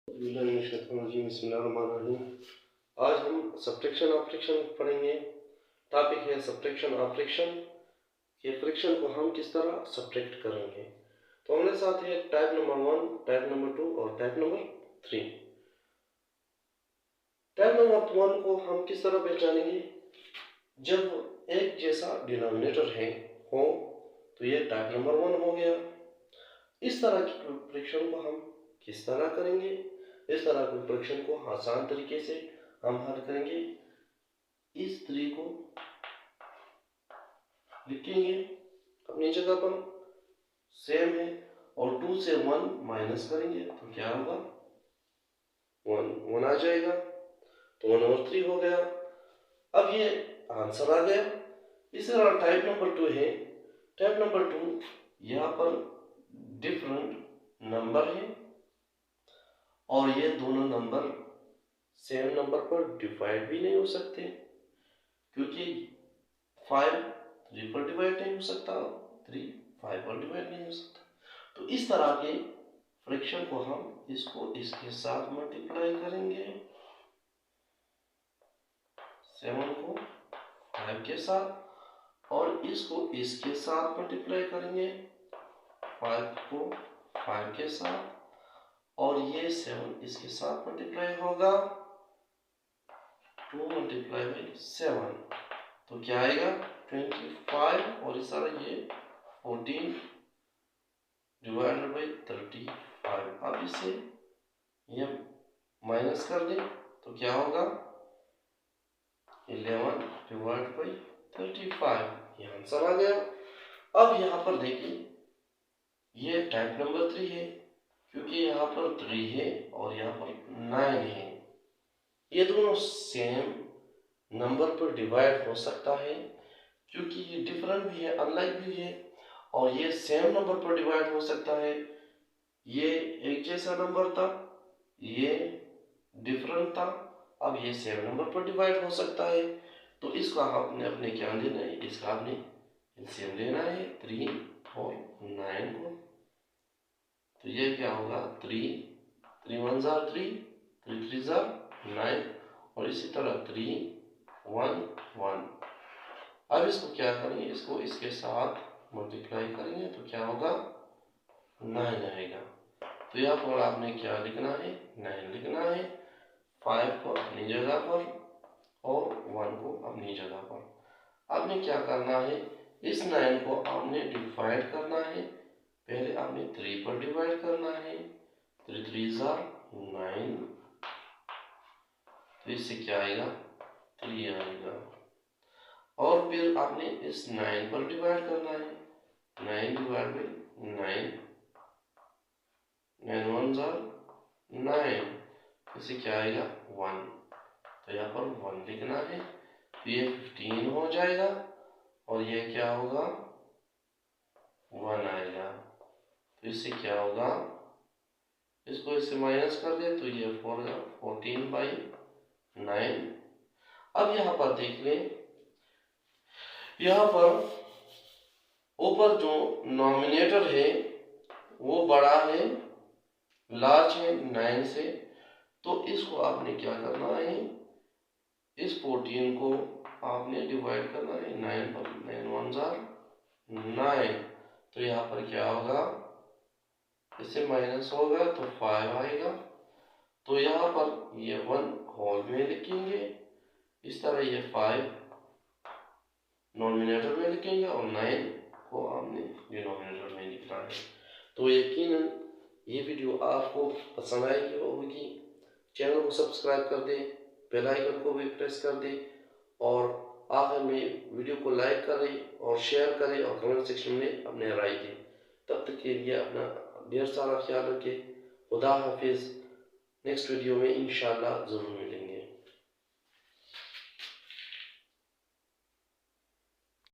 आज हम subtraction operation पढ़ेंगे। टॉपिक है सब्ट्रैक्शन ऑपरेशन के फ्रैक्शन को हम किस तरह सब्ट्रैक्ट करेंगे। तो हमारे साथ है टाइप नंबर 1, टाइप नंबर 2 और टाइप नंबर 3। टाइप नंबर 1 को हम किस तरह पहचानेंगे? जब एक जैसा डिनोमिनेटर हो तो ये टाइप नंबर 1 हो गया। इस तरह की फ्रैक्शन को हम किस तरह करेंगे? इस तरह के फ्रैक्शन को आसान तरीके से हम हल करेंगे। इस 3 को लिखेंगे अपनी जगह पर, सेम है, और 2 से 1 माइनस करेंगे तो क्या होगा? 1 आ जाएगा, तो 1/3 हो गया। अब ये आंसर आ गया। इसी तरह टाइप नंबर 2 है। टाइप नंबर 2 यहाँ पर डिफरेंट नंबर है और ये दोनों नंबर सेम नंबर पर डिवाइड भी नहीं हो सकते, क्योंकि 5 3 पर डिवाइड नहीं हो सकता, 3 5 पर डिवाइड नहीं हो सकता। तो इस तरह के फ्रैक्शन को हम इसको इसके साथ मल्टीप्लाई करेंगे, 7 को 5 के साथ, और इसको इसके साथ मल्टीप्लाई करेंगे, 5 को 5 के साथ, और ये 7 इसके साथ मल्टीप्लाई होगा, 2 मल्टीप्लाई बाई 7, तो क्या आएगा? 25, और इस तरह ये 14 डिवाइडेड बाई 35। अब इसे ये माइनस कर दें तो क्या होगा? 11 डिवाइड बाई 35, ये आंसर आ गया। अब यहाँ पर देखिए, ये टाइप नंबर 3 है, क्योंकि यहाँ पर 3 है और यहाँ पर 9 है। ये दोनों सेम नंबर पर डिवाइड हो सकता है, क्योंकि ये डिफरेंट भी है, अनलाइक भी है, और ये सेम नंबर पर डिवाइड हो सकता है। ये एक जैसा नंबर था, ये डिफरेंट था, अब ये सेम नंबर पर डिवाइड हो सकता है। तो इसका आपने अपने क्या लेना है? इसका आपने एलसीएम लेना है, 3 और 9 को। तो ये क्या होगा? 3 1 जार 3, 3 3 जार 9, और इसी तरह 3 1 1। अब इसको क्या करेंगे? इसको इसके साथ मल्टीप्लाई करेंगे तो क्या होगा? 9 आएगा। तो यहाँ पर आपने क्या लिखना है? 9 लिखना है, 5 को अपनी जगह पर और 1 को अपनी जगह पर। आपने क्या करना है? इस 9 को आपने डिवाइड करना है। पहले आपने 3 पर डिवाइड करना है, 3 3 जार 9, तो इससे क्या आएगा? 3 आएगा। और फिर आपने इस 9 पर डिवाइड करना है, 9 डिवाइड बाई 9, 9 1 जार 9, इससे क्या आएगा? 1, तो यहाँ पर 1 लिखना है, तो ये 15 हो जाएगा, और ये क्या होगा? 1 आएगा। तो इससे क्या होगा? इसको इससे माइनस कर दे तो ये 14 बाई 9। अब यहाँ पर देख लें, यहाँ पर ऊपर जो नॉमिनेटर है वो बड़ा है, लार्ज है 9 से, तो इसको आपने क्या करना है? इस 14 को आपने डिवाइड करना है 9 पर, 9 1 जार 9, तो यहाँ पर क्या होगा? इससे माइनस होगा तो 5 आएगा। तो यहाँ पर ये 1 होल में लिखेंगे, इस तरह ये 5 नॉमिनेटर में लिखेंगे और 9 को आपने डिनोमिनेटर में लिखना है। तो यकीनन ये वीडियो आपको पसंद आएगी होगी। चैनल को सब्सक्राइब कर दें, बेल आइकन को भी प्रेस कर दें, और आखिर में वीडियो को लाइक करें और शेयर करें और कमेंट सेक्शन में अपने राय दें। तब तक के लिए अपना ढेर सारा ख्याल रखें। खुदा हाफिज। नेक्स्ट वीडियो में इंशाल्लाह ज़रूर मिलेंगे।